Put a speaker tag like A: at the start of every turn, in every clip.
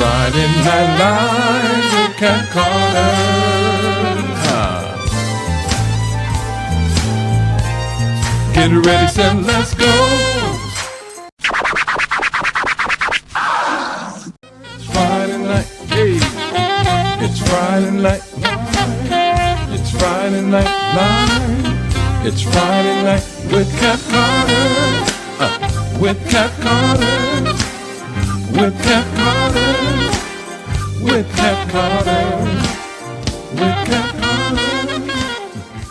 A: Friday Night Live with Cat Carter. Get ready, set, let's go. It's Friday night, hey. It's Friday night. It's Friday Night Live. It's Friday night with Cat Carter. With Cat Carter. With Cat Carter. With Cat Carter. With Cat Carter.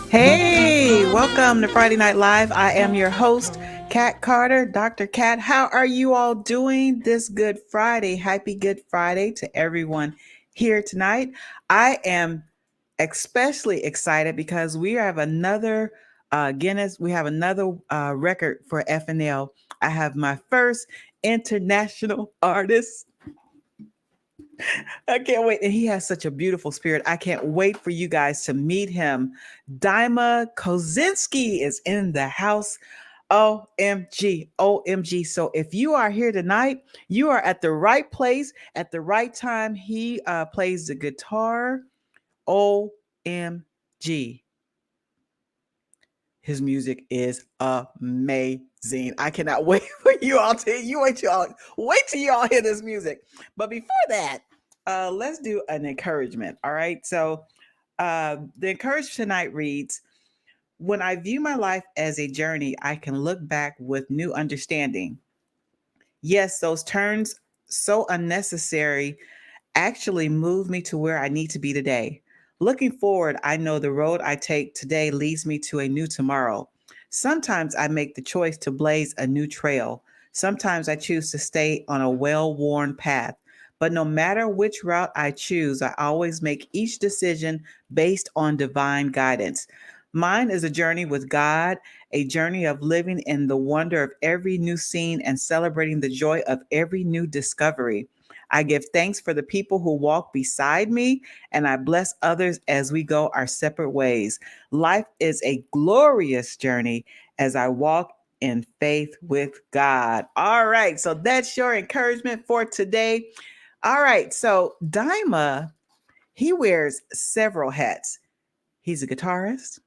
B: Hey, welcome to Friday Night Live. I am your host, Cat Carter, Dr. Cat. How are you all doing this Good Friday? Happy Good Friday to everyone here tonight. I am especially excited because we have another Guinness. We have another record for FNL. I have my first international artist. I can't wait. And he has such a beautiful spirit. I can't wait for you guys to meet him. Dima Kosinsky is in the house. OMG, OMG. So if you are here tonight, you are at the right place at the right time. He plays the guitar. OMG. His music is amazing. I cannot wait for you all to wait till you all hear this music. But before that, let's do an encouragement. All right. So the encouragement tonight reads, when I view my life as a journey, I can look back with new understanding. Yes, those turns, so unnecessary, actually moved me to where I need to be today. Looking forward, I know the road I take today leads me to a new tomorrow. Sometimes I make the choice to blaze a new trail. Sometimes I choose to stay on a well-worn path. But no matter which route I choose, I always make each decision based on divine guidance. Mine is a journey with God, a journey of living in the wonder of every new scene and celebrating the joy of every new discovery. I give thanks for the people who walk beside me, and I bless others as we go our separate ways. Life is a glorious journey as I walk in faith with God. All right, so that's your encouragement for today. All right, so Dima, he wears several hats. He's a guitarist,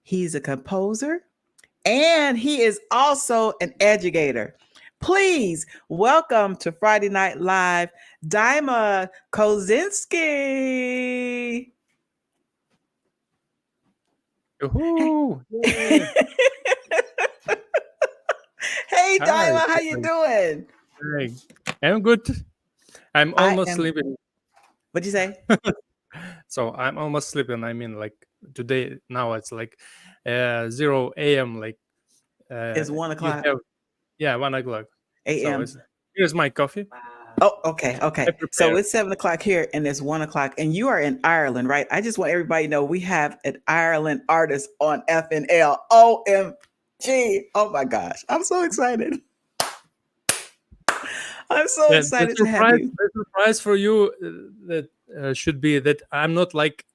B: he's a composer, and he is also an educator. Please welcome to Friday Night Live, Dima Kosinsky.
A: Yoo-hoo.
B: Hey, Dima, how you doing?
A: Hey, I'm good. I'm almost sleeping.
B: What'd you say?
A: So I'm almost sleeping. I mean, like today, now it's like 0 a.m. Like
B: It's 1 o'clock.
A: 1 o'clock
B: a.m.
A: So here's my coffee.
B: Oh, okay. So it's 7 o'clock here and it's 1 o'clock. And you are in Ireland, right? I just want everybody to know we have an Ireland artist on FNL. OMG. Oh my gosh. I'm so excited. I'm so excited to have you.
A: The surprise for you that should be that I'm not like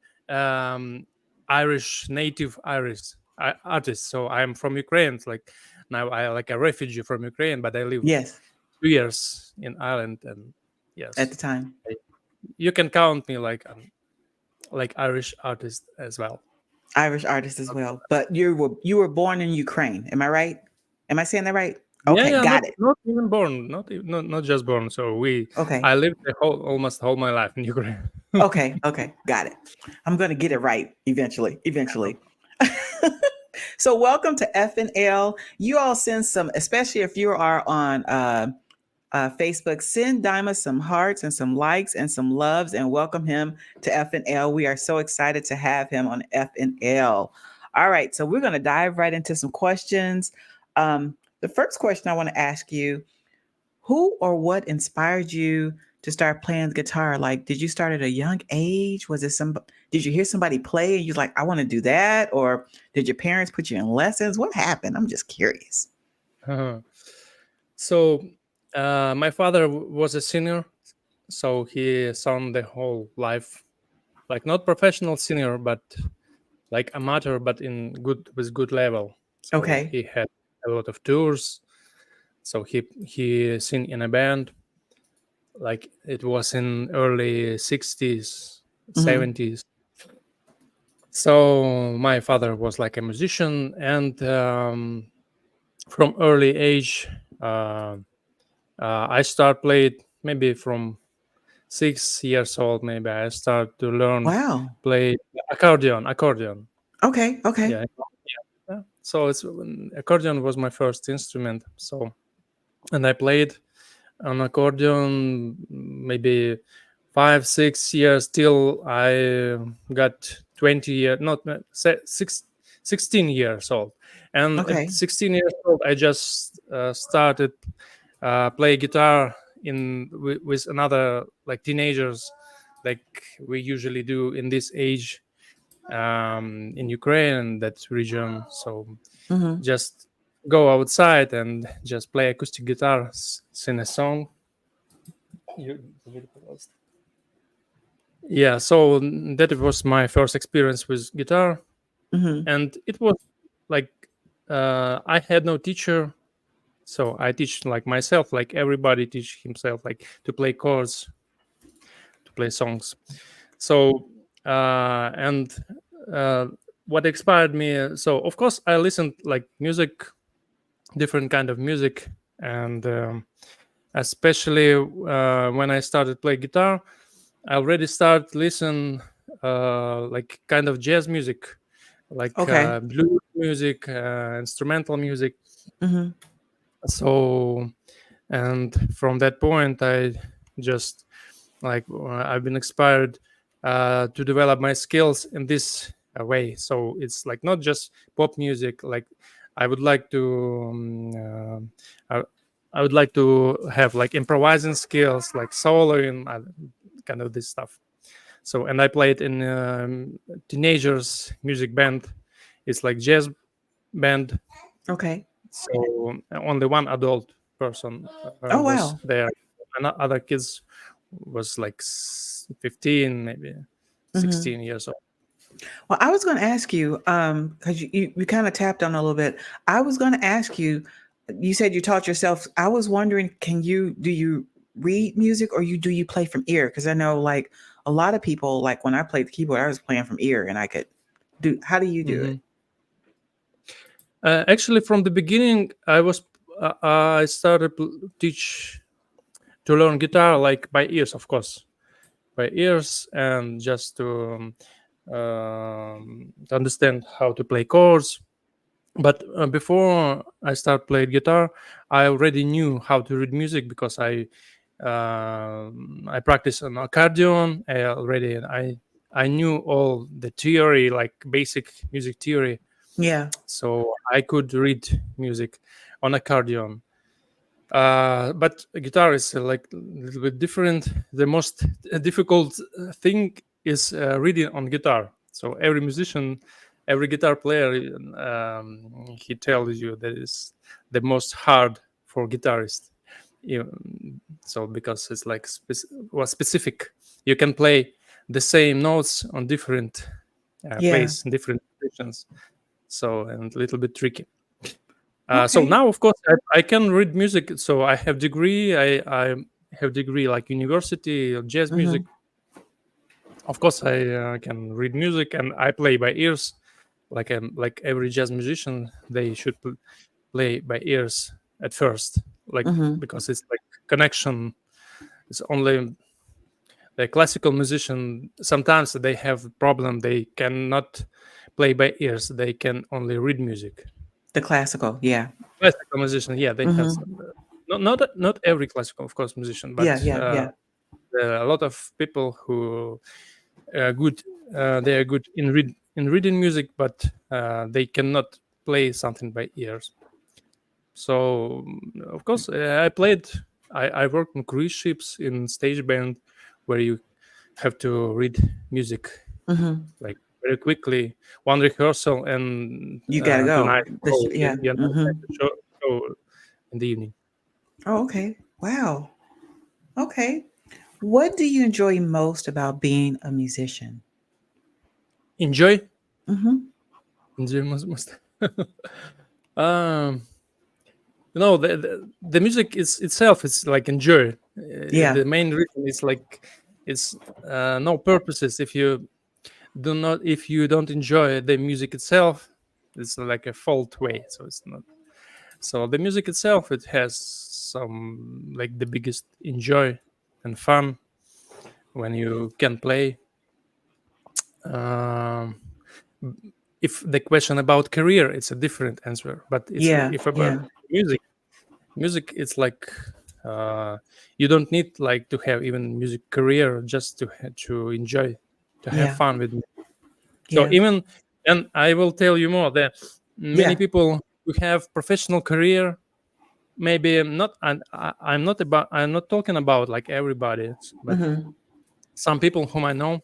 A: native Irish artist. So I'm from Ukraine. It's like now I like a refugee from Ukraine, but I live 2 years in Ireland, and yes,
B: at the time
A: you can count me like Irish artist as well.
B: Irish artist as well. But you were born in Ukraine. Am I right? Am I saying that right? Okay, got it.
A: Not even born, not just born. So I lived almost whole my life in Ukraine.
B: Okay, got it. I'm gonna get it right eventually. So welcome to FNL. You all send some, especially if you are on Facebook, send Dima some hearts and some likes and some loves and welcome him to FNL. We are so excited to have him on FNL. All right, so we're gonna dive right into some questions. The first question I want to ask you, who or what inspired you to start playing the guitar? Like, did you start at a young age? Did you hear somebody play and you're like, I want to do that? Or did your parents put you in lessons? What happened? I'm just curious.
A: So my father was a singer. So he sung the whole life, like not professional singer, but like amateur, but with good level. So
B: Okay.
A: He had a lot of tours. So he sing in a band. like it was in early 60s,
B: Mm-hmm.
A: 70s. So my father was like a musician, and from early age, uh, I start played maybe from 6 years old. Maybe I start to learn
B: Wow.
A: play accordion. Accordion,
B: Okay. Okay.
A: yeah. Yeah. So it's accordion was my first instrument. So, and I played on accordion maybe 5 6 years till I got 20 years, not six, 16 years old. And at
B: Okay.
A: 16 years old I just started play guitar with another like teenagers, like we usually do in this age, in Ukraine, that region. So
B: Mm-hmm.
A: just go outside and just play acoustic guitar, sing a song. Yeah, so that was my first experience with guitar,
B: Mm-hmm.
A: and it was like I had no teacher, so I teach like myself, like everybody teach himself, like to play chords, to play songs. So and uh, what inspired me? So of course I listened like music, different kind of music, and especially when I started play guitar, I already start listen like kind of jazz music, like
B: Okay.
A: blues music, instrumental music.
B: Mm-hmm.
A: So, and from that point, I just like I've been inspired to develop my skills in this way. So it's like not just pop music. Like I would like to, I, I would like to have like improvising skills, like soloing, kind of this stuff. So, and I played in teenagers music band. It's like jazz band.
B: Okay.
A: So only one adult person
B: Oh
A: was
B: wow.
A: there, and other kids was like 15, maybe
B: Mm-hmm.
A: 16 years old.
B: Well, I was going to ask you, because you kind of tapped on it a little bit. I was going to ask you, you said you taught yourself. I was wondering, do you read music or do you play from ear? Because I know like a lot of people, like when I played the keyboard, I was playing from ear and I could how do you do it?
A: Hmm. Actually, from the beginning, I started to teach to learn guitar like by ears, of course, by ears, and just to understand how to play chords. But before I start playing guitar, I already knew how to read music because I practice on accordion. I knew all the theory, like basic music theory,
B: Yeah.
A: so I could read music on accordion. But guitar is like a little bit different. The most difficult thing is reading on guitar. So every musician, every guitar player, he tells you that is the most hard for guitarist. So because it's like specific, you can play the same notes on different
B: Yeah.
A: place, in different positions. So and a little bit tricky. So
B: Okay.
A: now, of course, I can read music. So I have degree. I have degree like university of jazz
B: Mm-hmm.
A: music. Of course, I can read music and I play by ears, like every jazz musician. They should play by ears at first, like
B: Mm-hmm.
A: because it's like connection. It's only the classical musician. Sometimes they have problem. They cannot play by ears. They can only read music.
B: The classical. Yeah.
A: Classical musician, yeah, they have
B: Mm-hmm.
A: some, not every classical, of course, musician,
B: Yeah.
A: but
B: Yeah. Yeah.
A: there are a lot of people who are good. They are good in reading music, but they cannot play something by ears. So of course, I played. I worked on cruise ships in stage band, where you have to read music
B: Mm-hmm.
A: like very quickly. One rehearsal and
B: You gotta go.
A: tonight. Oh,
B: Yeah.
A: you know,
B: Mm-hmm.
A: show in the evening.
B: Oh, okay. Wow. Okay. What do you enjoy most about being a musician?
A: Enjoy.
B: Mm-hmm.
A: Enjoy most. um, the music is itself is like enjoy.
B: Yeah.
A: The main reason is like it's no purposes. If you don't enjoy the music itself, it's like a fault way. So it's not. So the music itself, it has some like the biggest enjoy and fun when you can play. Um, if the question about career, it's a different answer. But it's
B: Yeah.
A: if about
B: Yeah.
A: music, music, it's like uh, you don't need like to have even music career just to enjoy, to have
B: Yeah.
A: fun with music. So
B: Yeah.
A: even, and I will tell you more that many
B: Yeah.
A: people who have professional career, maybe not, and I'm not talking about like everybody, but
B: Hmm.
A: some people whom I know,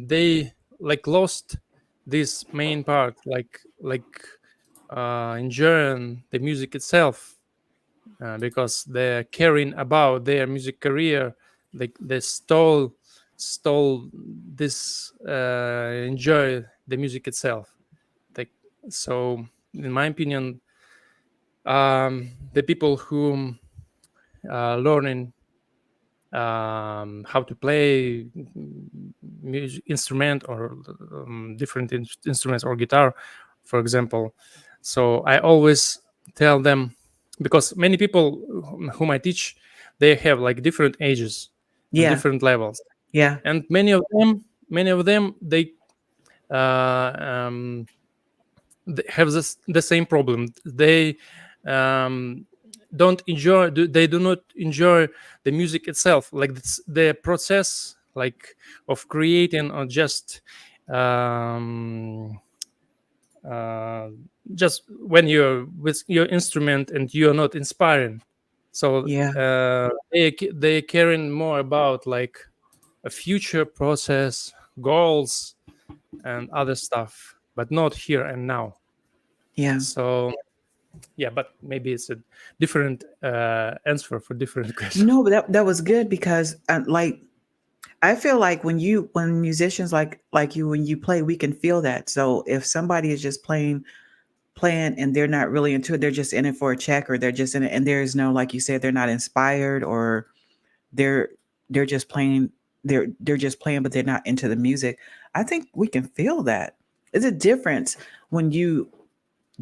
A: they like lost this main part, enjoying the music itself, because they're caring about their music career. They stole this enjoy the music itself. Like, so in my opinion, the people who learning how to play music instrument, or different instruments or guitar, for example. So I always tell them, because many people whom I teach, they have like different ages and
B: Yeah.
A: different levels,
B: Yeah.
A: and many of them, uh, um, they have the same problem. They um, don't enjoy. They do not enjoy the music itself, like the process, like of creating, or um, uh, just when you're with your instrument and you're not inspiring. So
B: Yeah.
A: they caring more about like a future process, goals, and other stuff, but not here and now.
B: Yeah.
A: So yeah, but maybe it's a different answer for different question.
B: No, but that was good because like I feel like when musicians like you when you play, we can feel that. So if somebody is just playing and they're not really into it, they're just in it for a check, or they're just in it and there's no, like you said, they're not inspired, or they're they're just playing they're just playing but they're not into the music. I think we can feel that. It's a difference when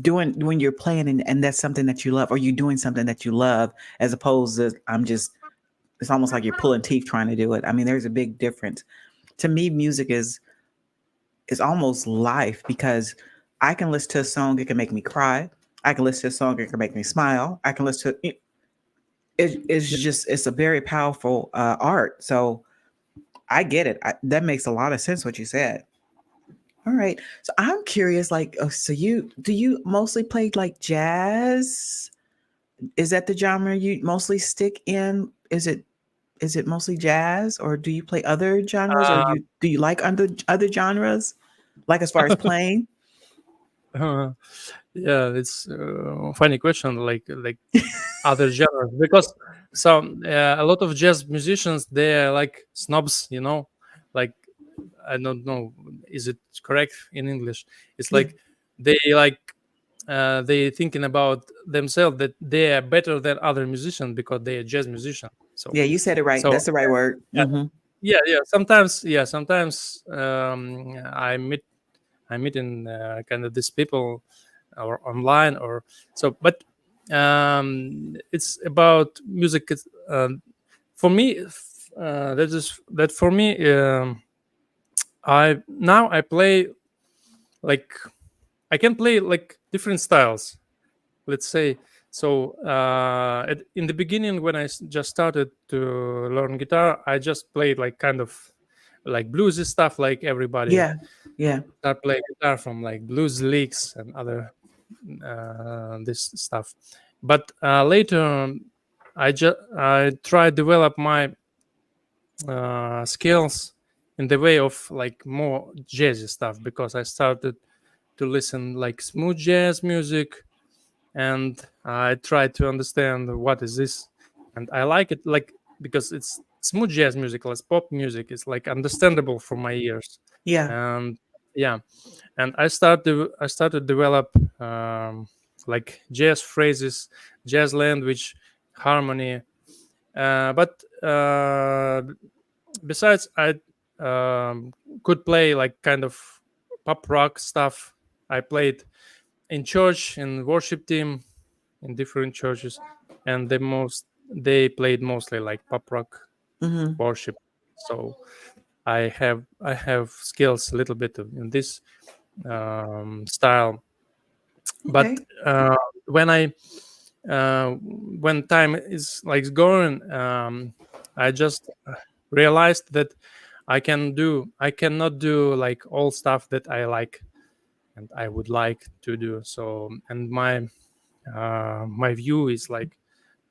B: when you're playing and that's something that you love, or you're doing something that you love, as opposed to I'm just, it's almost like you're pulling teeth trying to do it. I mean, there's a big difference. To me, music is almost life, because I can listen to a song, it can make me cry. I can listen to a song, it can make me smile. I can listen to it's
A: Yeah,
B: just it's a very powerful art. So I get it. That makes a lot of sense what you said. All right. So I'm curious, like, so you mostly play like jazz? Is that the genre you mostly stick in? Is it mostly jazz, or do you play other genres, or
A: uh,
B: do you like other genres, like as far as playing?
A: uh, yeah, it's a funny question. Like other genres, because some a lot of jazz musicians, they're like snobs, like, I don't know, is it correct in English? It's
B: Yeah.
A: like they thinking about themselves that they are better than other musicians because they are jazz musician. So
B: Yeah, you said it right.
A: so
B: That's the right word.
A: yeah,
B: Hmm.
A: sometimes I meet in kind of these people, or online, or so. But it's about music. For me, that for me. I play like, I can play like different styles. Let's say, so in the beginning, when I just started to learn guitar, I just played like kind of like bluesy stuff, like everybody
B: Yeah. Yeah.
A: start playing guitar from like blues licks and other this stuff. But later, I tried develop my skills in the way of like more jazzy stuff, because I started to listen like smooth jazz music, and I tried to understand what is this, and I like it, like, because it's smooth jazz music, less pop music. It's like understandable for my ears,
B: Yeah.
A: and yeah, and I started to develop like jazz phrases, jazz language, harmony. But besides, I could play like kind of pop rock stuff. I played in church, in worship team, in different churches, and they played mostly like pop rock
B: Mm-hmm.
A: worship. So I have skills a little bit in this style. But
B: Okay.
A: when I when time is like going, I just realized that I cannot do like all stuff that I like and I would like to do. So, and my view is like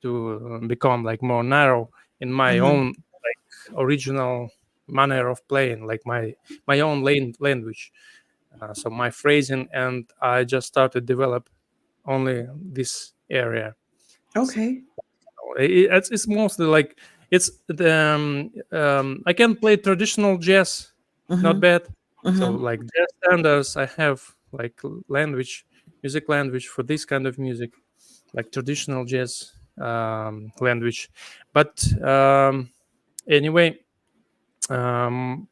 A: to become like more narrow in my
B: Mm-hmm.
A: own like original manner of playing, like my own language. So my phrasing, and I just started develop only this area. So
B: Okay.
A: it's mostly like it's the I can play traditional jazz, not
B: Mm-hmm.
A: bad. So
B: Mm-hmm.
A: like jazz standards, I have like language, music language for this kind of music, like traditional jazz language. But anyway, um,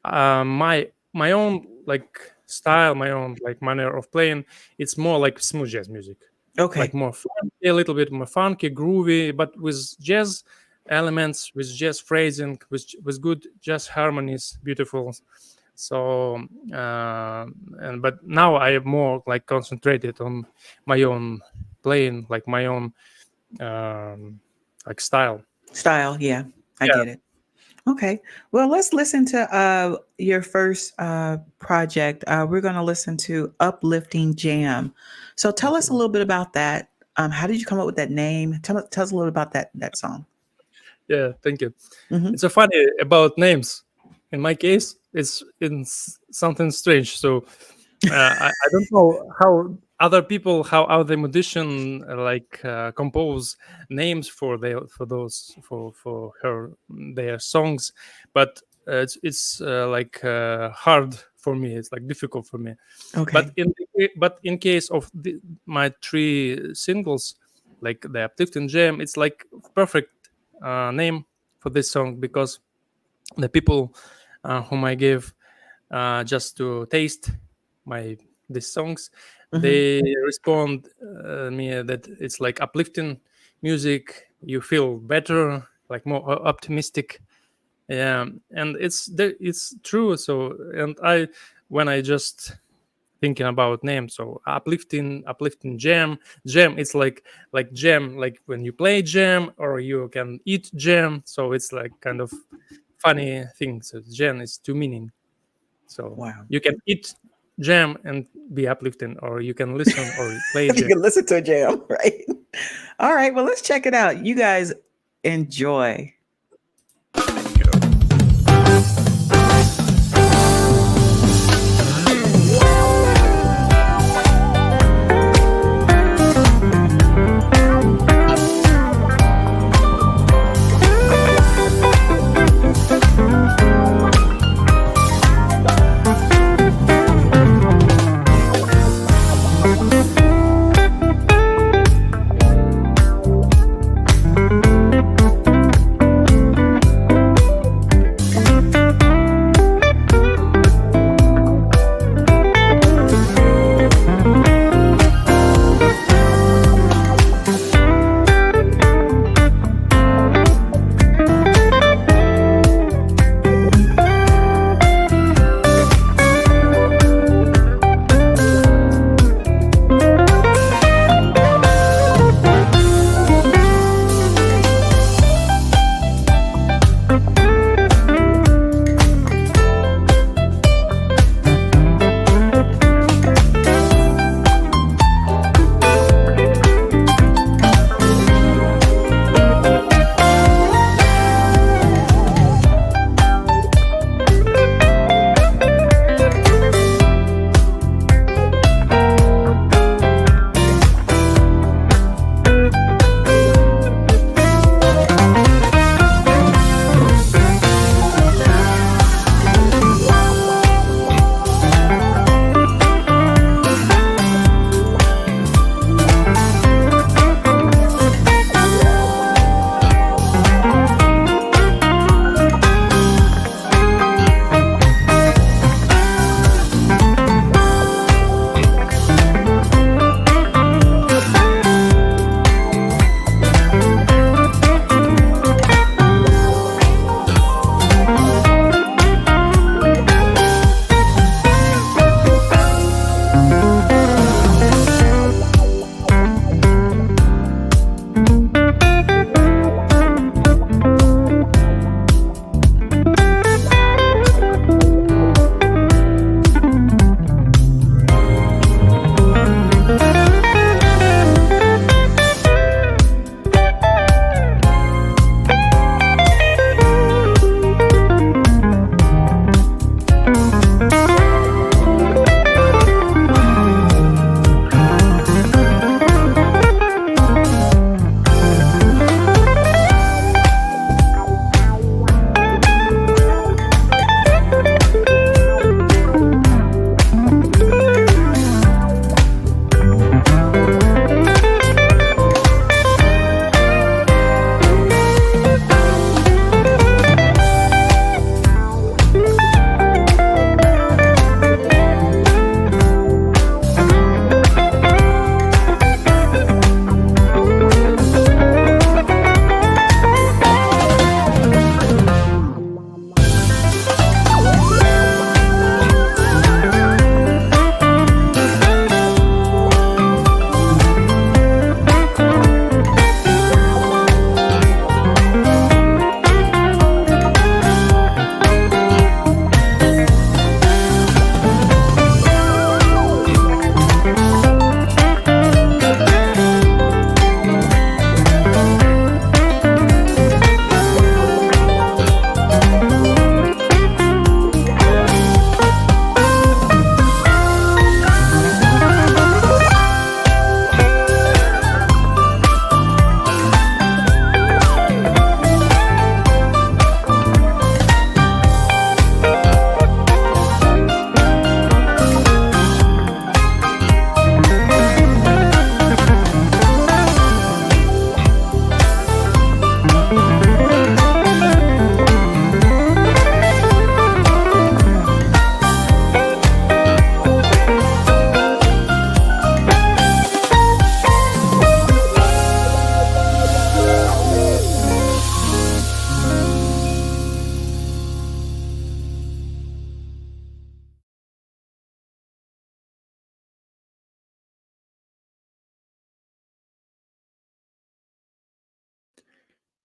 A: my own like style, my own like manner of playing, it's more like smooth jazz music, like
B: Okay.
A: more funky, a little bit more funky, groovy, but with jazz elements, with jazz phrasing, with good jazz harmonies, beautiful. So and but now I am more like concentrated on my own playing, like my own um, like style.
B: Style. Yeah, I
A: Yeah.
B: get it. Okay. Well, let's listen to your first project. We're going to listen to Uplifting Jam. So tell us a
A: Okay.
B: little bit about that. How did you come up with that name? Tell us a little about that song.
A: Yeah, thank you.
B: Mm-hmm.
A: It's a funny about names. In my case, it's something strange. So I don't know how other musician like compose names for those for her their songs, but it's like hard for me. It's like difficult for me.
B: Okay.
A: But in case of my three singles, like the Uplifting Jam, it's like perfect name for this song because the people whom I gave just to taste my these songs,
B: Mm-hmm.
A: they respond me that it's like uplifting music. You feel better, like more optimistic. Yeah, and it's true. So and I when I just thinking about names, so uplifting jam, it's like jam, like when you play jam or you can eat jam, so it's like kind of funny thing. So jam is two meaning, so
B: Wow.
A: you can eat jam and be uplifting, or you can listen or play
B: You
A: jam.
B: can listen to a jam, right? All right. Well, let's check it out. You guys enjoy.
A: Thank you.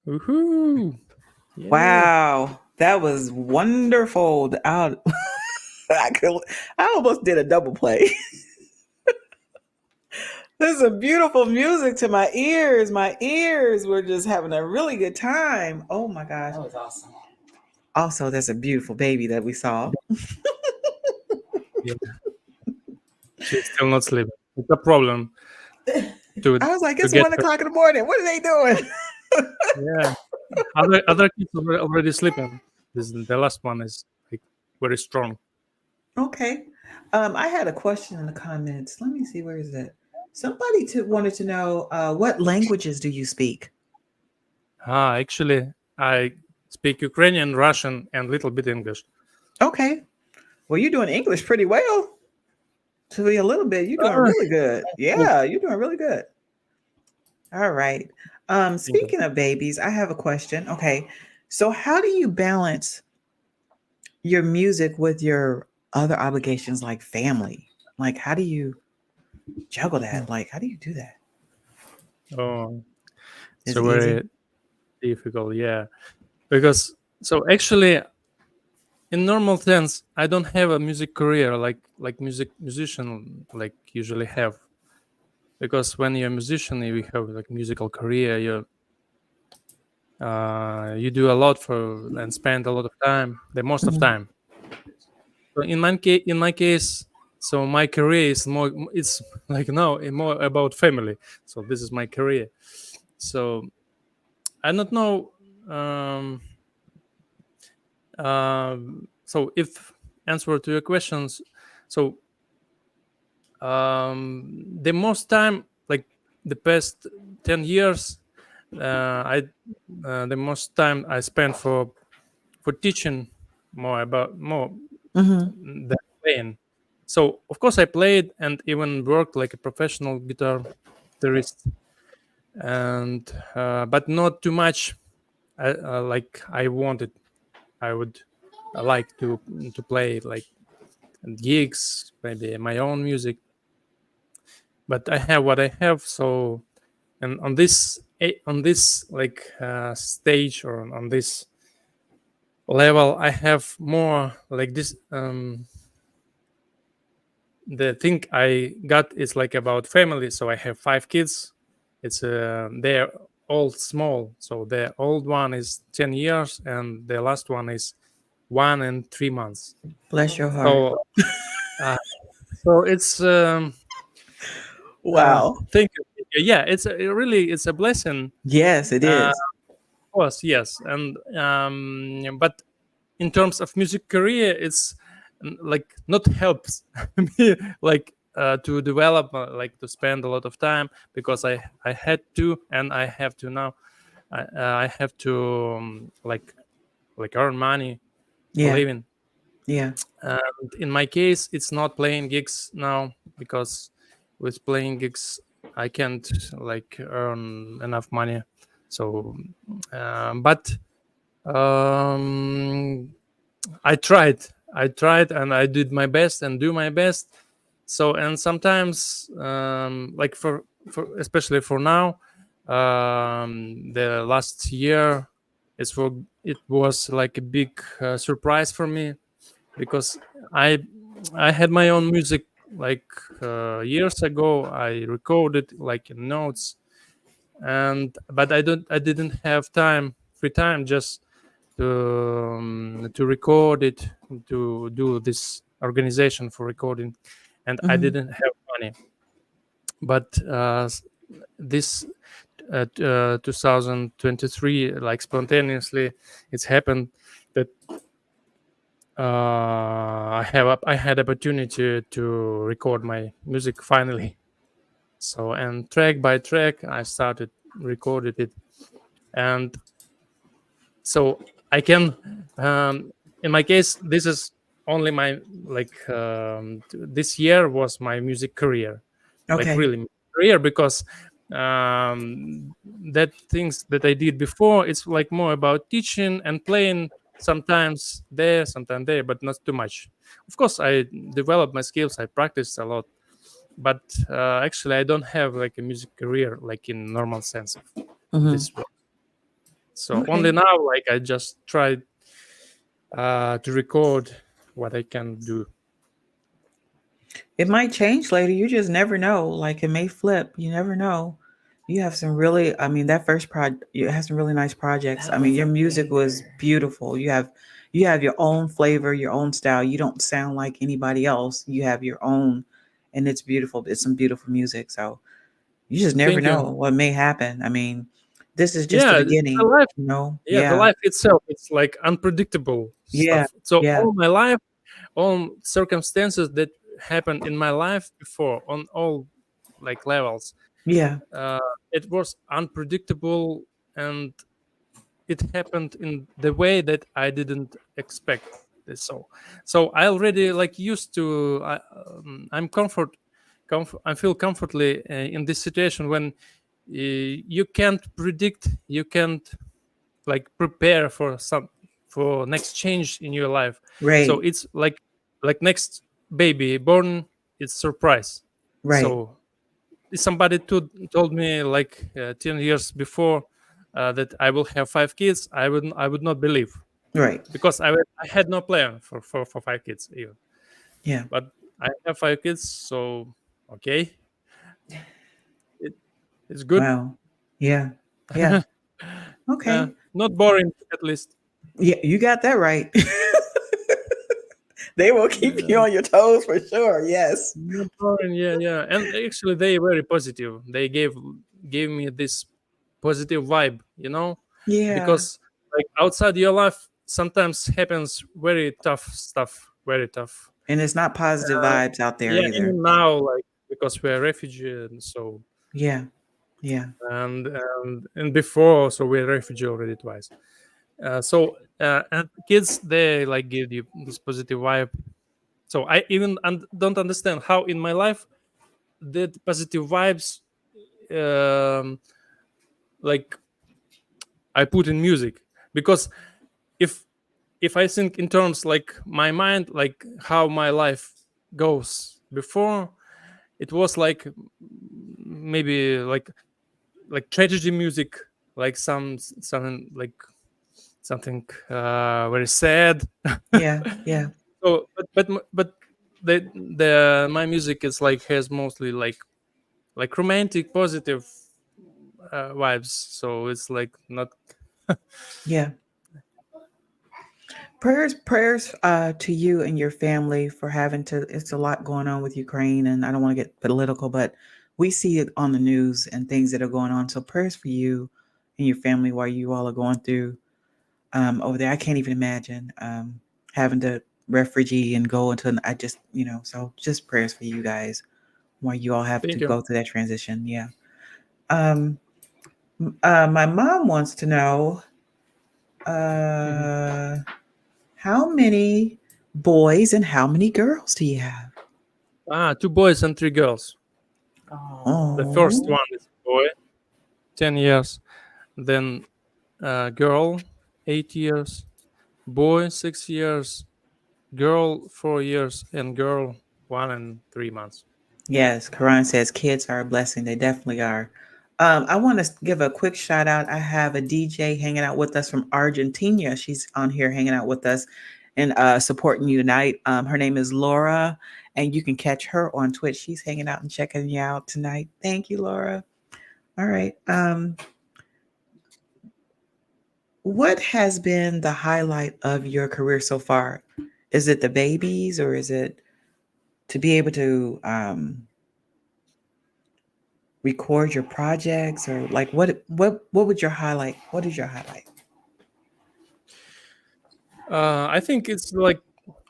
A: Woohoo! Yay!
B: Wow, that was wonderful. I could, I almost did a double play. This is a beautiful music to my ears. My ears were just having a really good time. Oh my gosh. That was awesome. Also, there's a beautiful baby that we saw.
A: Yeah, she's still not sleeping. It's a problem to
B: I was like,
A: to
B: it's
A: get
B: 1 o'clock
A: her.
B: in the morning. What are they doing?
A: Yeah, other kids are already sleeping. This the last one is like very strong.
B: Okay. I had a question in the comments. Let me see, where is it? Somebody wanted to know what languages do you speak?
A: Actually, I speak Ukrainian, Russian, and little bit English.
B: Okay. Well, you're doing English pretty well. To be a little bit, you're doing
A: Ah,
B: really good.
A: thank
B: Yeah, you're doing really good. All right.
A: you.
B: Speaking of babies, I have a question. Okay. So how do you balance your music with your other obligations like family? Like how do you juggle that? Like how do you do that?
A: Oh,
B: Is
A: so
B: it easy?
A: very difficult. Yeah, because so actually, in normal sense, I don't have a music career like musician like usually have. Because when you're a musician, you have like musical career. You do a lot for and spend a lot of time, the most of
B: Mhm.
A: time. So in my case, so my career is more. It's like no, more about family. So this is my career. So I don't know. Um, so if answer to your questions, so the most time, like the past 10 years, I the most time I spent for teaching more
B: Mhm.
A: than playing. So of course I played and even worked like a professional guitarist, and but not too much. Like I wanted, I would like to play like gigs, maybe my own music. But I have what I have, so and on this like stage or on this level, I have more like this. The thing I got is like about family. So I have 5 kids. It's they're all small. So the old one is 10 years, and the last one is 1 and 3 months.
B: Bless your heart.
A: So uh, so it's
B: Wow.
A: thank you. Yeah, it's a blessing.
B: Yes, it
A: Of
B: is.
A: course, yes, and but in terms of music career, it's like not helps me like to develop like to spend a lot of time because I had to and I have to now. I have to like earn money for
B: Yeah.
A: living.
B: Yeah.
A: And in my case, it's not playing gigs now because with playing gigs I can't like earn enough money. So, but um, I tried. I tried and I did my best and do my best. So and sometimes like for especially for now, the last year it was like a big surprise for me because I I had my own music like years ago. I recorded like in notes, and but I didn't have time free time just to record it, to do this organization for recording, and I
B: Mhm.
A: didn't have money. But this 2023, like spontaneously, it's happened that I had opportunity to record my music finally. So and track by track, I started recorded it, and so I can in my case this is only my like this year was my music career, like
B: Okay.
A: really career, because that things that I did before, it's like more about teaching and playing, sometimes there but not too much. Of course I developed my skills, I practiced a lot, but actually I don't have like a music career like in normal sense of
B: Mhm.
A: this word. So only
B: Okay.
A: now, like I just tried to record what I can do.
B: It might change later. You just never know. Like it may flip. You never know. You have some really, I mean, that first project, you have some really nice projects. I mean, your music was beautiful. You have your own flavor, your own style. You don't sound like anybody else. You have your own, and it's beautiful. It's some beautiful music. So you just never
A: Thank you.
B: know what may happen. I mean, this is just the
A: Yeah, the
B: beginning,
A: life.
B: you know?
A: Yeah, the
B: Yeah.
A: life itself. It's like unpredictable
B: Yeah.
A: stuff. So
B: Yeah.
A: all my life, all circumstances that happened in my life before, on all like levels,
B: Yeah.
A: uh, it was unpredictable, and it happened in the way that I didn't expect this. So I already like used to. I'm I feel comfortably in this situation when you can't predict, you can't like prepare for some for next change in your life. So
B: Right.
A: it's like next baby born, it's surprise.
B: Right.
A: So somebody told me like 10 years before that I will have 5 kids, I would not believe,
B: Right.
A: because I had no plan for 5 kids even.
B: Yeah.
A: But I have 5 kids, so okay, it, it's good.
B: Wow. Yeah. Yeah.
A: uh,
B: Okay.
A: not boring, at least.
B: Yeah, you got that right. They will keep you
A: Yeah,
B: on your toes for sure. Yes.
A: not boring. Yeah, yeah, and actually they very positive. They gave me this positive vibe,
B: Yeah.
A: because like outside your life sometimes happens very tough stuff, very tough.
B: And it's not positive
A: uh,
B: vibes out there
A: yeah,
B: either.
A: even now, like because we're refugee, and so
B: Yeah. Yeah.
A: and before, so we're refugee already twice. And kids, they like give you this positive vibe. So I even don't understand how in my life that positive vibes, um, like I put in music, because if if I think in terms like my mind, like how my life goes before, it was like maybe like tragedy music, like something like something very sad.
B: Yeah. Yeah.
A: So but the my music is like has mostly like romantic positive vibes, so it's like not.
B: Yeah. Prayers to you and your family for having to, it's a lot going on with Ukraine, and I don't want to get political, but we see it on the news and things that are going on. So prayers for you and your family while you all are going through over there. I can't even imagine having to refugee and go into I just, so just prayers for you guys while you all have to
A: Thank you.
B: go through that transition. Yeah. Um, my mom wants to know
A: Mhm.
B: uh, how many boys and how many girls do you have?
A: 2 boys and 3 girls. The first
B: Oh,
A: one is a boy, 10 years, then girl, 8 years, boy, 6 years, girl, 4 years, and girl, 1 and 3 months.
B: yes. Quran says kids are a blessing. They definitely are. I want to give a quick shout out. I have a DJ hanging out with us from Argentina. She's on here hanging out with us and supporting you tonight. Her name is Laura, and you can catch her on Twitch. She's hanging out and checking you out tonight. Thank you, Laura. All right. What has been the highlight of your career so far? Is it the babies, or is it to be able to record your projects, or like what would your highlight? What is your highlight?
A: I think it's like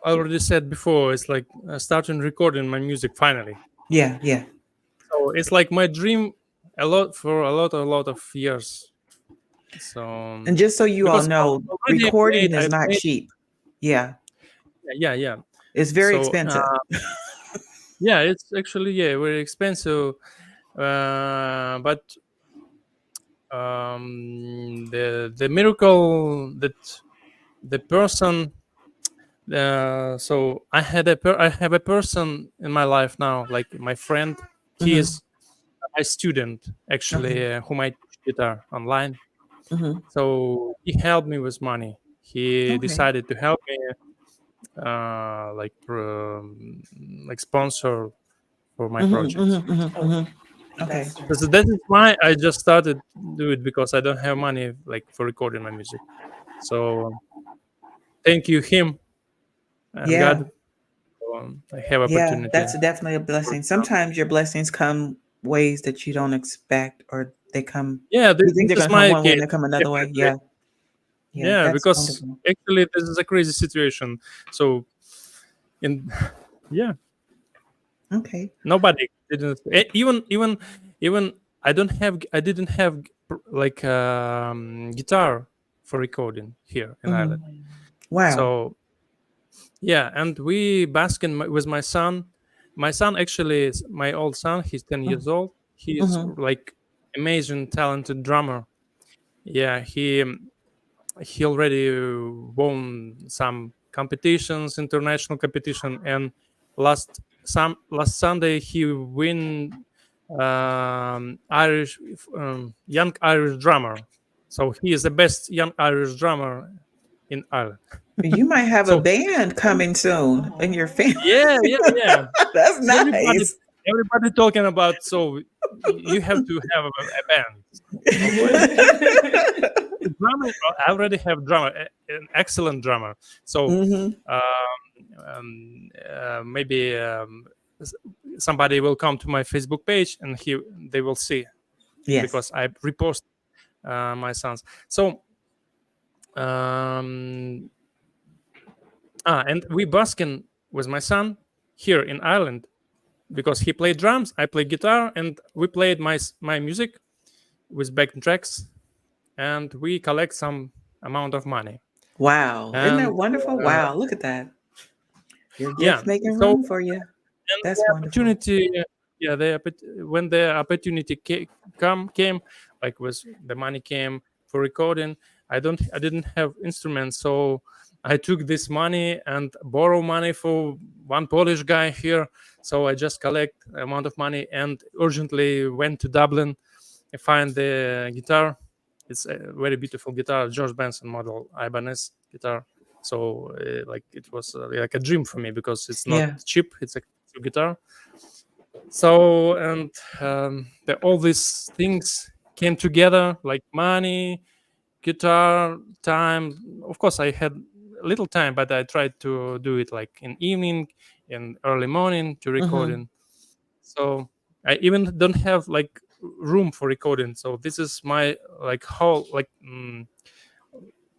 A: I already said before, it's like starting recording my music finally.
B: Yeah, yeah.
A: So it's like my dream a lot of years. So
B: And just so you all
A: because
B: know,
A: already
B: recording
A: made
B: is
A: I've
B: not
A: made.
B: cheap. Yeah,
A: Yeah, yeah.
B: it's very
A: So
B: expensive.
A: yeah, it's actually, yeah, very expensive. But the miracle that the person, so I have a person in my life now, like my friend. He
B: Hmm.
A: is my student,
B: Okay.
A: actually, whom I teach guitar online.
B: Mm-hmm.
A: So he helped me with money. He
B: Okay.
A: decided to help me, like sponsor for my
B: Mm-hmm.
A: projects.
B: Mm-hmm. Mm-hmm.
C: Oh,
B: Mm-hmm. Okay.
C: that's
A: So
C: nice.
A: that is why I just started do it, because I don't have money like for recording my music. So thank you him and
B: Yeah.
A: God. I have
B: Yeah.
A: opportunity.
B: That's definitely a blessing. Sometimes your blessings come ways that you don't expect, or they come.
A: Yeah,
B: You think
A: this
B: they're
A: is
B: gonna come
A: my
B: one way and
A: case,
B: they come another way.
A: definitely.
B: Yeah. Yeah.
A: Yeah,
B: That's
A: because
B: wonderful.
A: actually this is a crazy situation. So in yeah,
B: Okay.
A: nobody didn't even I didn't have like guitar for recording here in
B: Mm-hmm.
A: Ireland.
B: Wow.
A: So yeah, and we basking with my son. My son actually is my old son. He's 10 years old. He's
B: Mm-hmm.
A: like amazing, talented drummer. Yeah, he already won some competitions, international competition, and last Sunday he win Irish young Irish drummer. So he is the best young Irish drummer in Ireland.
B: You might have a
A: So
B: band coming soon in
C: Oh.
B: your family.
A: yeah, yeah, yeah.
B: That's
A: Everybody,
B: nice.
A: everybody talking about. So you have to have a band. Of course, drummer. I already have drummer, an excellent drummer. So
B: Mm-hmm.
A: maybe s- somebody will come to my Facebook page and they will see,
B: Yes.
A: because I repost my sons. So um, and we busking with my son here in Ireland, because he played drums, I played guitar, and we played my music with backing tracks, and we collect some amount of money.
B: Wow. Isn't
A: And
B: that wonderful? Wow. Look at that. Your
A: yeah,
B: gift making
A: so
B: room for you.
A: and
B: That's
A: the
B: wonderful.
A: opportunity, yeah, when the opportunity came, like was the money came for recording, I didn't have instruments, so I took this money and borrow money for one Polish guy here. So I just collect amount of money and urgently went to Dublin and find the guitar. It's a very beautiful guitar, George Benson model Ibanez guitar. So like it was like a dream for me, because it's not
B: Yeah.
A: cheap, it's a expensive guitar. So and all these things came together, like money, guitar, time. Of course I had little time, but I tried to do it like in evening, in early morning to
B: Mm-hmm.
A: recording. So I even don't have like room for recording. So this is my like whole like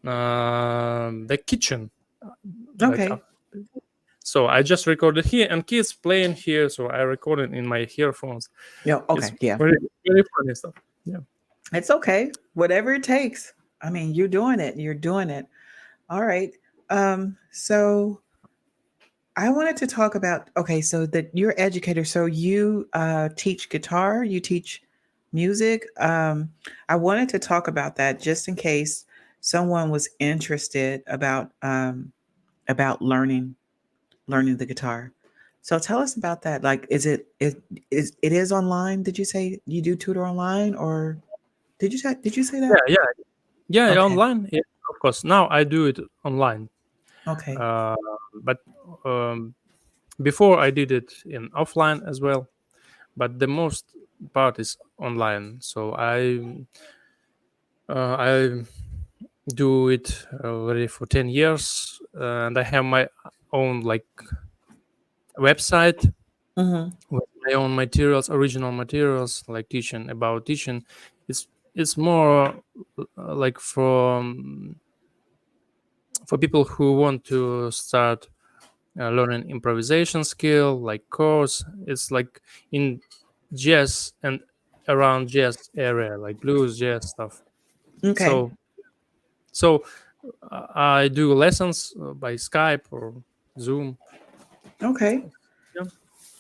A: the kitchen, like
B: Okay.
A: so I just recorded here and kids playing here, so I recorded in my earphones.
B: Yeah.
A: It's
B: Okay. Yeah.
A: very very funny stuff. Yeah.
B: It's okay. Whatever it takes. I mean, you're doing it. You're doing it. All right. So I wanted to talk about, okay, so that you're educator, so you teach guitar, you teach music. I wanted to talk about that just in case someone was interested about learning the guitar. So tell us about that. Like, it is online? Did you say you do tutor online, or did you say that?
A: Yeah, yeah, yeah,
B: Okay.
A: online. Yeah, of course. Now I do it online.
B: Okay.
A: Uh, but um, before I did it in offline as well. But the most part is online. So I do it already for 10 years, and I have my own like website
B: Mm-hmm.
A: with my own materials, original materials, like teaching about teaching. It's more like for people who want to start learning improvisation skill, like course. It's like in jazz and around jazz area, like blues, jazz stuff.
B: Okay.
A: So so I do lessons by Skype or Zoom.
B: Okay.
A: Yeah,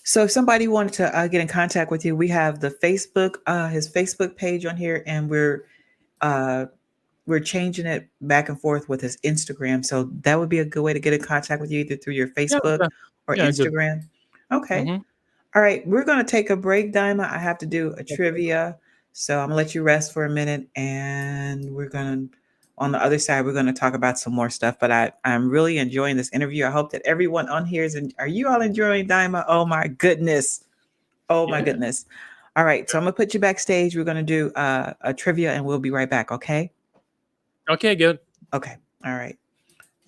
B: So if somebody wanted to get in contact with you, we have the Facebook, his Facebook page on here, and uh, we're changing it back and forth with his Instagram. So that would be a good way to get in contact with you, either through your
A: yeah,
B: Facebook
A: yeah,
B: or
A: yeah, good.
B: Instagram. Okay.
A: Hmm.
B: All right. We're going to take a break, Dima. I have to do a
C: Okay.
B: trivia. So I'm gonna let you rest for a minute, and we're gonna on the other side we're gonna talk about some more stuff. But I'm really enjoying this interview. I hope that everyone on here is. Are you all enjoying Dima? Oh my goodness! Oh my
A: Yeah.
B: goodness! All right, so I'm gonna put you backstage. We're gonna do a trivia, and we'll be right back. Okay?
A: Okay, good.
B: Okay. All right.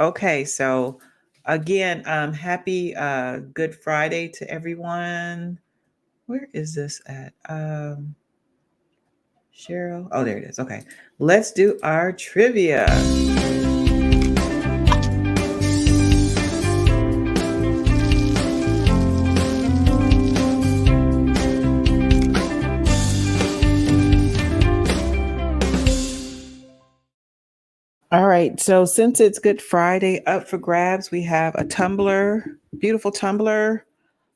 B: Okay. So again, happy Good Friday to everyone. Where is this at? Cheryl. Oh, there it is. Okay. Let's do our trivia. All right. So since it's Good Friday, up for grabs, we have a tumbler, beautiful tumbler,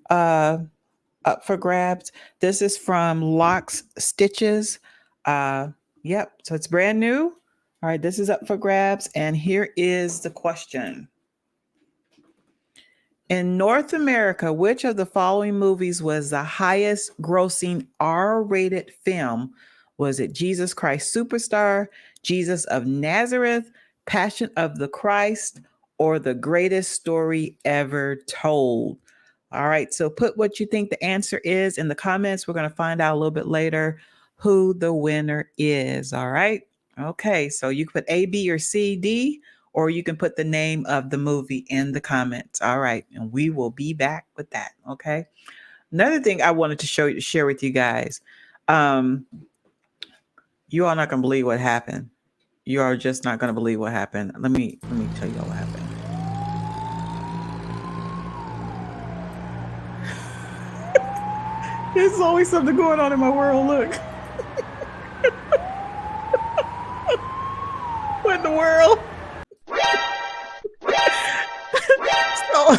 B: uh, up for grabs. This is from Locks Stitches. Uh, yep. So it's brand new. All right. This is up for grabs. And here is the question. In North America, which of the following movies was the highest grossing R rated film? Was it Jesus Christ Superstar, Jesus of Nazareth, Passion of the Christ, or The Greatest Story Ever Told? All right, so put what you think the answer is in the comments. We're going to find out a little bit later who the winner is. All right. Okay, so you can put A, B, or C, D, or you can put the name of the movie in the comments. All right, and we will be back with that. Okay. Another thing I wanted to share with you guys. Um, you are not gonna believe what happened. You are just not gonna believe what happened. Let me tell you all what happened. There's always something going on in my world. Look. What in the world? So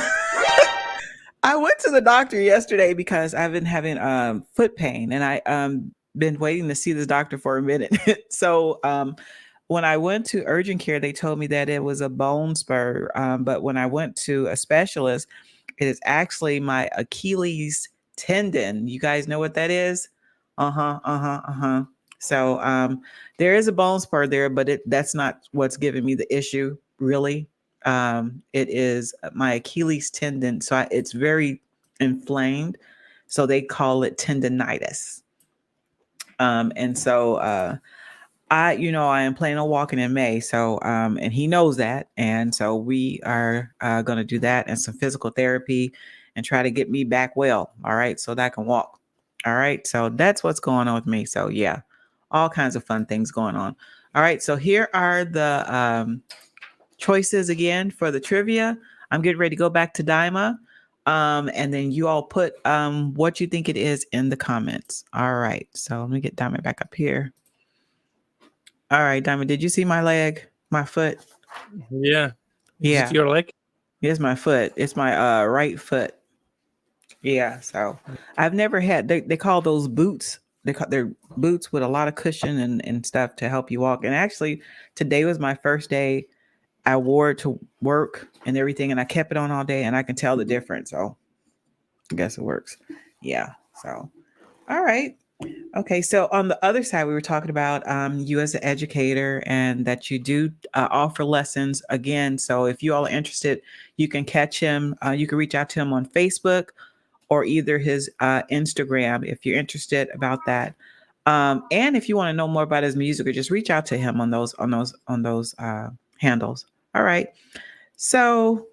B: I went to the doctor yesterday because I've been having foot pain, and I been waiting to see this doctor for a minute. So when I went to urgent care, they told me that it was a bone spur. But when I went to a specialist, it is actually my Achilles tendon. You guys know what that is? Uh-huh, uh-huh, uh-huh. So there is a bone spur there, but that's not what's giving me the issue, really. It is my Achilles tendon. So it's very inflamed. So they call it tendonitis. And so I am planning on walking in May. So, and he knows that. And so we are going to do that and some physical therapy and try to get me back well. All right. So that I can walk. All right. So that's what's going on with me. So, yeah, all kinds of fun things going on. All right. So here are the choices again for the trivia. I'm getting ready to go back to Dima. And then you all put what you think it is in the comments. All right. So let me get Dima back up here. All right, Diamond, did you see my leg, my foot?
A: Yeah. Is
B: Yeah,
A: it your leg?
B: it's my foot. It's my right foot. Yeah, so I've never had, they call those boots. They're boots with a lot of cushion and stuff to help you walk. And actually, today was my first day. I wore it to work and everything, and I kept it on all day, and I can tell the difference. So I guess it works. Yeah. So, all right. Okay, so on the other side, we were talking about you as an educator and that you do offer lessons again. So if you all are interested, you can catch him. You can reach out to him on Facebook or either his Instagram if you're interested about that. And if you want to know more about his music, or just reach out to him on those handles. All right. So,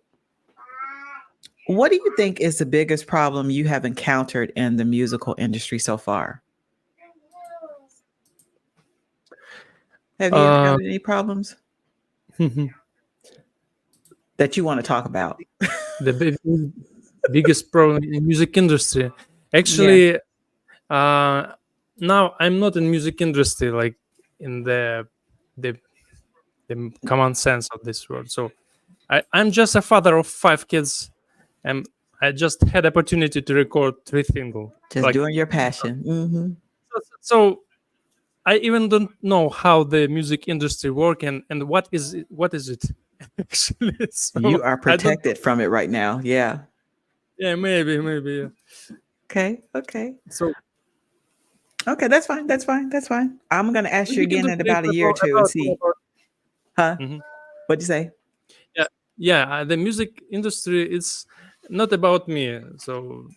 B: what do you think is the biggest problem you have encountered in the musical industry so far? Have you
A: Uh,
B: encountered any problems that you want to talk about?
A: the biggest problem in music industry.
B: Yeah.
A: Actually, uh, now I'm not in music industry, like in the the common sense of this word. So I'm just a father of 5 kids, and I just had opportunity to record 3 singles.
B: Just
A: Like
B: doing your passion. Mm-hmm.
A: so, I even don't know how the music industry work and what is it actually. So
B: You are
A: I don't.
B: protected from it right now. Yeah.
A: Yeah, maybe. Yeah.
B: Okay. Okay.
A: So
B: Okay, that's fine. That's fine. That's fine. I'm gonna ask you
A: Music
B: again in
A: industry is
B: about a year or two and see. Huh?
A: Mhm.
B: What'd you say?
A: Yeah, yeah. The music industry is not about me, so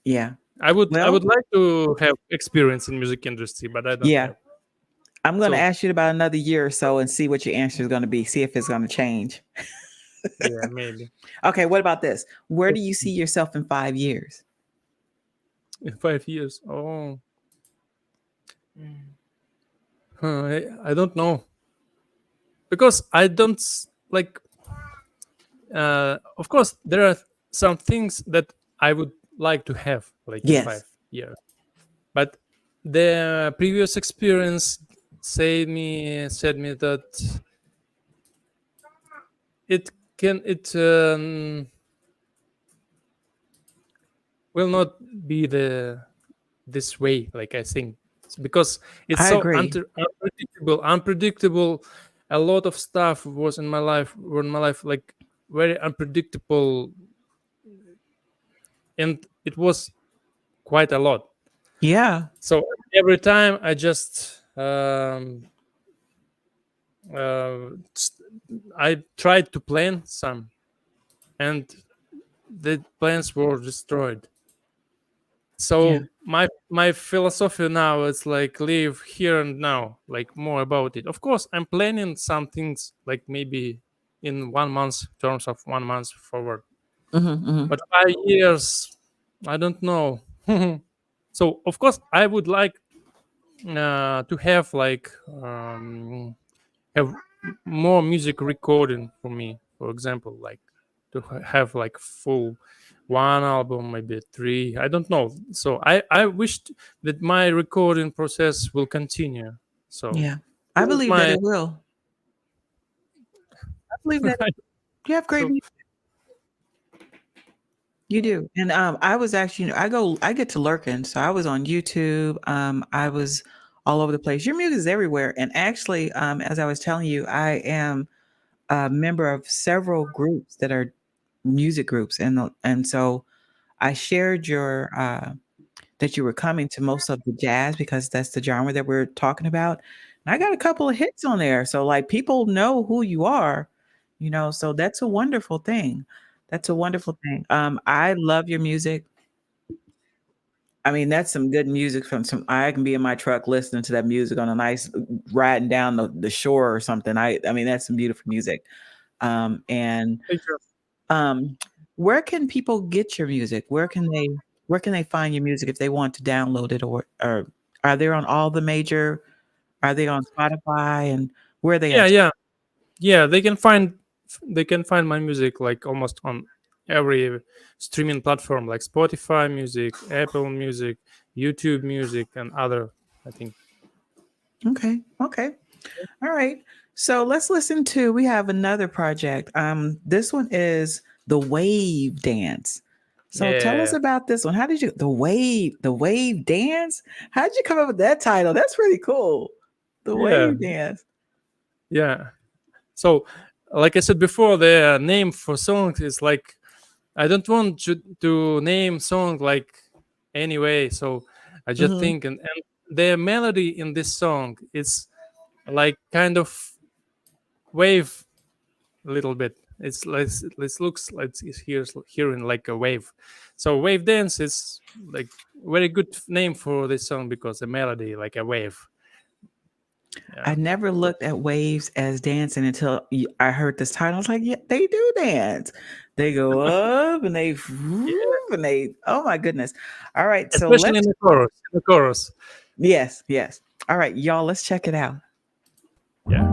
B: Yeah.
A: I would
B: Well,
A: like to have experience in music industry, but I don't
B: yeah.
A: have.
B: I'm gonna
A: So
B: ask you about another year or so and see what your answer is gonna be. See if it's gonna change.
A: yeah, maybe
B: Okay. What about this? Where do you see yourself in 5 years?
A: in 5 years. Oh, I don't know because I don't like. Of course, there are some things that I would like to have like in
B: Yes.
A: 5 years, but the previous experience said me that it can it will not be the this way like I think. It's because it's
B: I
A: so
B: agree.
A: unpredictable. A lot of stuff was in my life were in my life like very unpredictable, and it was quite a lot.
B: Yeah.
A: So every time I just s- I tried to plan some, and the plans were destroyed.
B: Yeah.
A: So my philosophy now is like live here and now, like more about it. Of course, I'm planning some things like maybe in 1 month, terms of 1 month forward,
B: Hmm.
A: but 5 years, I don't know. So of course, I would like to have like have more music recording for me, for example, like to have like full one album, maybe three, I don't know. So I wished that my recording process will continue. So
B: Yeah. I
A: this is
B: believe that
A: my
B: it will. I believe that you have great
A: so
B: music. You do. And I was actually, I get to lurking. So I was on YouTube. I was all over the place. Your music is everywhere. And actually, as I was telling you, I am a member of several groups that are music groups. And so I shared your that you were coming to most of the jazz because that's the genre that we're talking about. And I got a couple of hits on there. So like people know who you are, so that's a wonderful thing. That's a wonderful thing. I love your music. I mean, that's some good music from some I can be in my truck listening to that music on a nice riding down the shore or something. I mean, that's some beautiful music. And
A: thank you.
B: Um, where can people get your music? Where can they find your music if they want to download it or are they on all the major are they on Spotify and where are they
A: Yeah,
B: at?
A: yeah, yeah. They can find my music like almost on every streaming platform like Spotify Music, Apple Music, YouTube Music, and other. I think.
B: Okay. Okay. All right. So let's listen to we have another project. This one is the Wave Dance. So tell us
A: Yeah,
B: about this one. How did you the wave dance? How did you come up with that title? That's pretty cool. The
A: yeah,
B: Wave Dance.
A: yeah. So, like I said before, the name for songs is like I don't want to name song like anyway. So I just
B: Mhm.
A: think and the melody in this song is like kind of wave a little bit. It's like it looks like it's hearing like a wave. So wave dance is like very good name for this song because the melody like a wave.
B: I
A: Yeah.
B: never looked at waves as dancing until I heard this title. I was like, yeah, they do dance. They go up and they
A: Yeah.
B: and they. Oh my goodness! All right, so
A: Especially in
B: let's.
A: the chorus. In the chorus.
B: Yes, yes. All right, y'all. Let's check it out.
A: Yeah.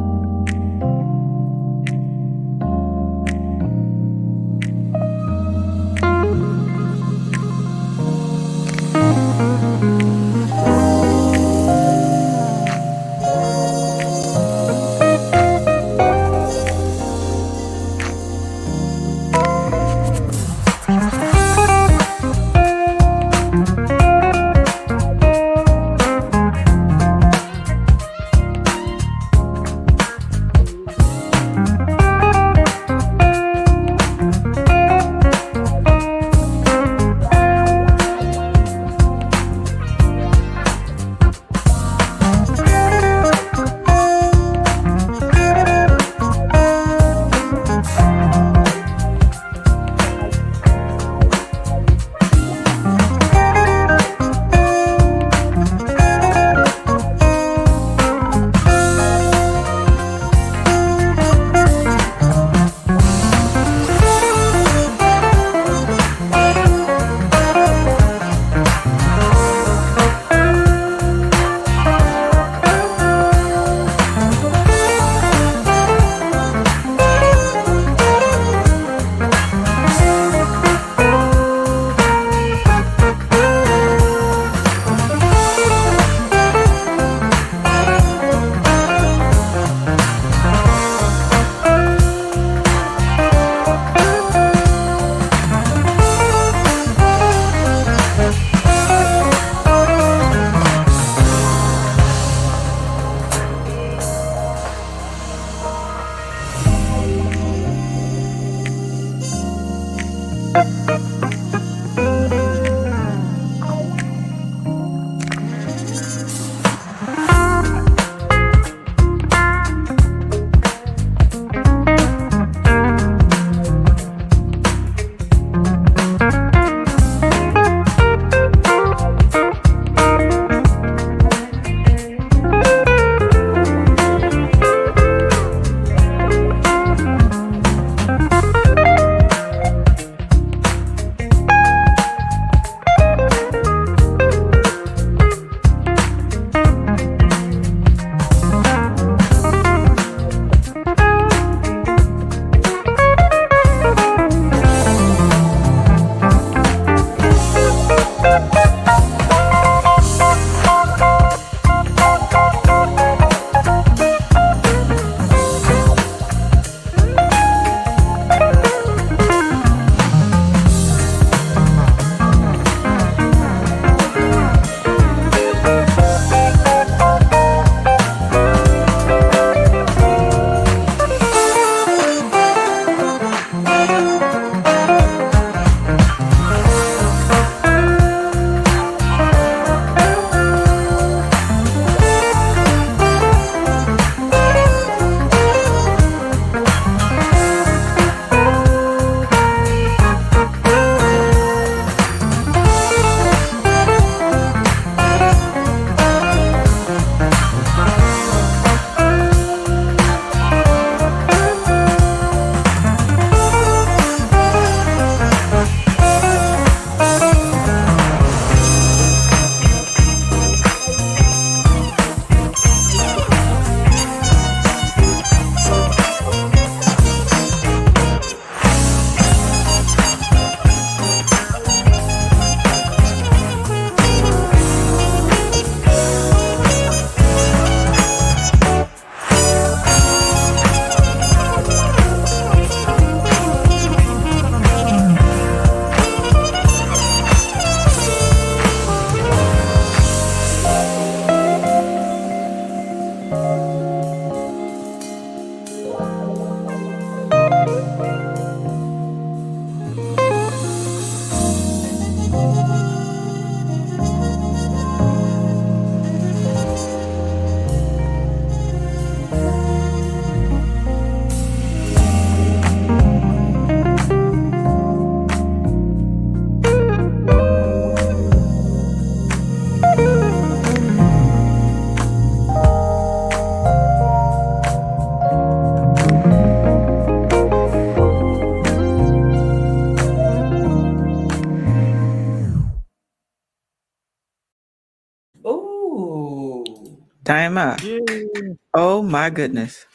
B: Dima.
A: Yeah.
B: Oh my goodness.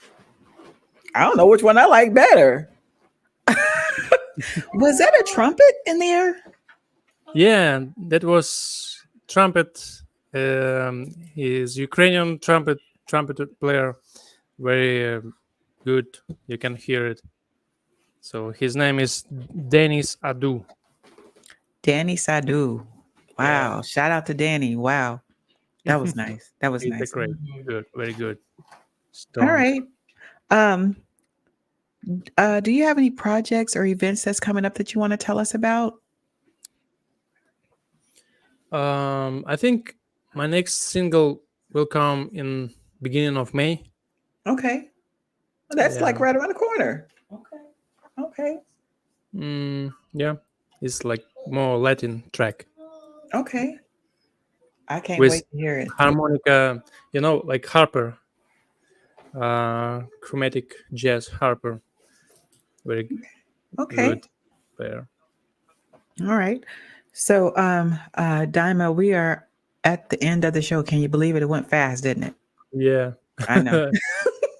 B: I don't know which one I like better. Was that a trumpet in there?
A: Yeah, that was trumpet. He's Ukrainian trumpet player, very good. You can hear it. So his name is Denis Adu.
B: Danny Sadu.
A: Yeah,
B: Wow. Shout out to Danny. Wow. That was nice. That was
A: he's a
B: nice.
A: great, good, very good,
B: All
A: strong.
B: right. Um, do you have any projects or events that's coming up that you want to tell us about?
A: I think my next single will come in beginning of May.
B: Okay. Well, that's like
A: Yeah,
B: right around the corner. Okay. Okay.
A: yeah, it's like more Latin track
B: Okay. I can't
A: with
B: wait to hear it.
A: harmonica. Like harper, chromatic jazz harper, very
B: Okay.
A: good player.
B: All right. So, Dima, we are at the end of the show. Can you believe it? It went fast, didn't it?
A: Yeah,
B: I know.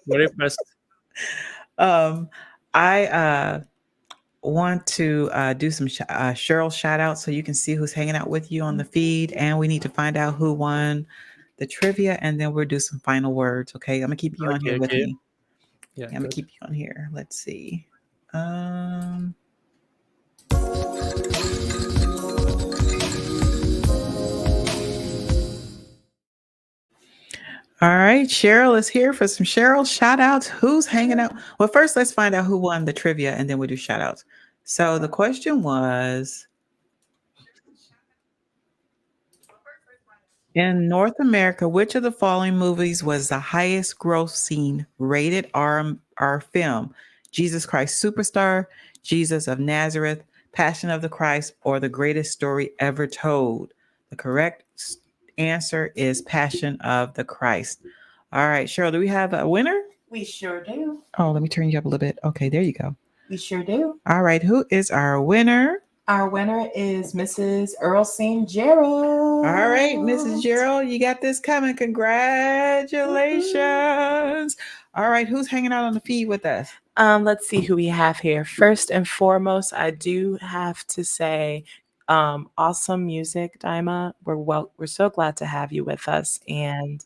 A: very fast.
B: um, I want to do some Cheryl shout outs so you can see who's hanging out with you on the feed. And we need to find out who won the trivia. And then we'll do some final words. Okay. I'm going to keep you on
A: Okay,
B: here with
A: okay,
B: me.
A: yeah,
B: I'm going to
A: good.
B: keep you on here. Let's see. Um, all right. Cheryl is here for some Cheryl shout outs. Who's hanging out? Well, first, let's find out who won the trivia and then we'll do shout outs. So the question was, in North America, which of the following movies was the highest grossing rated R film? Jesus Christ Superstar, Jesus of Nazareth, Passion of the Christ, or The Greatest Story Ever Told? The correct answer is Passion of the Christ. All right, Cheryl, do we have a winner?
C: We sure do.
B: Oh, let me turn you up a little bit. Okay, there you go.
C: We sure do.
B: All right, who is our winner?
C: Our winner is Mrs. Earlstein Gerald.
B: All right, Mrs. Gerald, you got this coming. Congratulations. All right, who's hanging out on the feed with us?
C: Let's see who we have here. First and foremost, I do have to say, awesome music, Dima. We're so glad to have you with us, and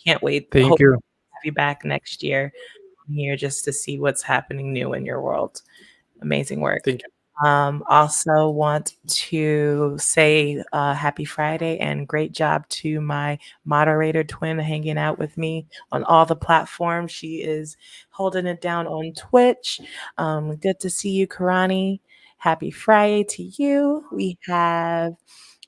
C: can't wait.
A: Thank
C: Hope to
A: you,
C: have you back next year here just to see what's happening new in your world. Amazing work.
A: thank you.
C: Also want to say happy Friday and great job to my moderator twin hanging out with me on all the platforms. She is holding it down on Twitch. Good to see you, Karani. Happy Friday to you. We have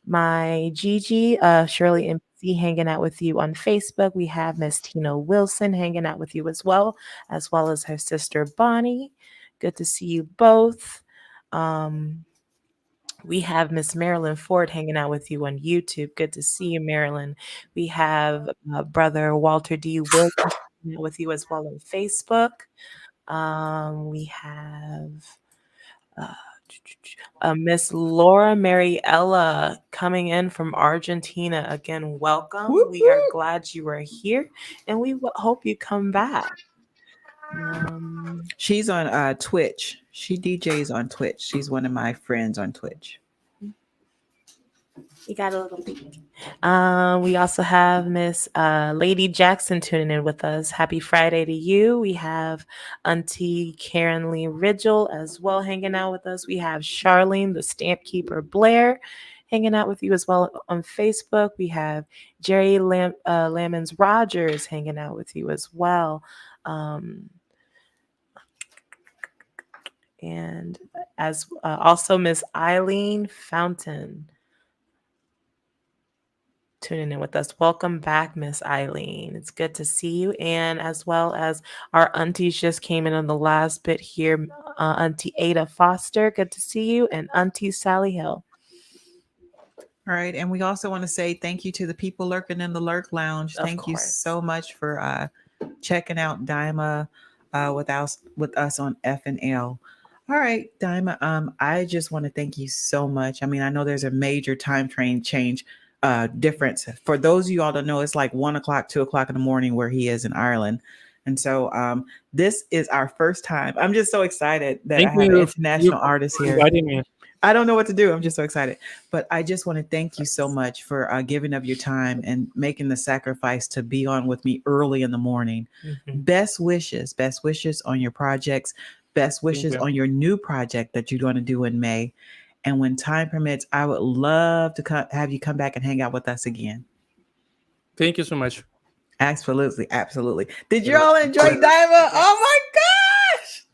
C: my Gigi, Shirley MC hanging out with you on Facebook. We have Miss Tina Wilson hanging out with you as well as her sister Bonnie. Good to see you both. We have Miss Marilyn Ford hanging out with you on YouTube. Good to see you, Marilyn. We have brother Walter D. Williams hanging out with you as well on Facebook. We have Miss Laura Mariella coming in from Argentina. Again, welcome.
B: Whoop,
C: We are
B: whoop.
C: glad you are here, and we hope you come back.
B: She's on Twitch. She DJs on Twitch. She's one of my friends on Twitch.
C: We got a little peek. We also have Miss Lady Jackson tuning in with us. Happy Friday to you. We have Auntie Karen Lee Ridgel as well hanging out with us. We have Charlene, the Stamp Keeper Blair, hanging out with you as well on Facebook. We have Jerry Lamons Rogers hanging out with you as well. And as also Miss Eileen Fountain tuning in with us. Welcome back, Miss Eileen. It's good to see you. And as well as our aunties just came in on the last bit here. Auntie Ada Foster, good to see you. And Auntie Sally Hill.
B: All right. And we also want to say thank you to the people lurking in the Lurk Lounge.
C: Of
B: Thank you
C: course.
B: so much for checking out Dima with us on F&L. All right, Dima. I just want to thank you so much. I mean, I know there's a major time frame change difference. For those of you all that know, it's like 1 o'clock, 2 o'clock in the morning where he is in Ireland. And so this is our first time. I'm just so excited that I
A: Thank
B: have an
A: you
B: international artist
A: for
B: here.
A: inviting me.
B: I don't know what to do. I'm just so excited. But I just want to thank you so much for giving up your time and making the sacrifice to be on with me early in the morning.
C: Mhm.
B: Best wishes on your projects. Best wishes
A: you.
B: on your new project that you're going to do in May. And when time permits, I would love to have you come back and hang out with us again.
A: Thank you so much.
B: Absolutely. Absolutely. Did you all enjoy Dima? Oh my gosh.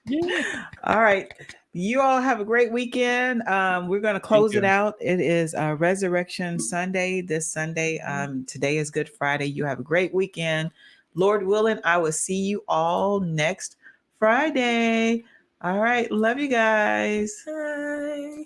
A: Yeah.
B: All right. You all have a great weekend. We're going to close it out. It is Resurrection Sunday this Sunday. Today is Good Friday. You have a great weekend. Lord willing, I will see you all next Friday. All right. Love you guys.
C: Bye.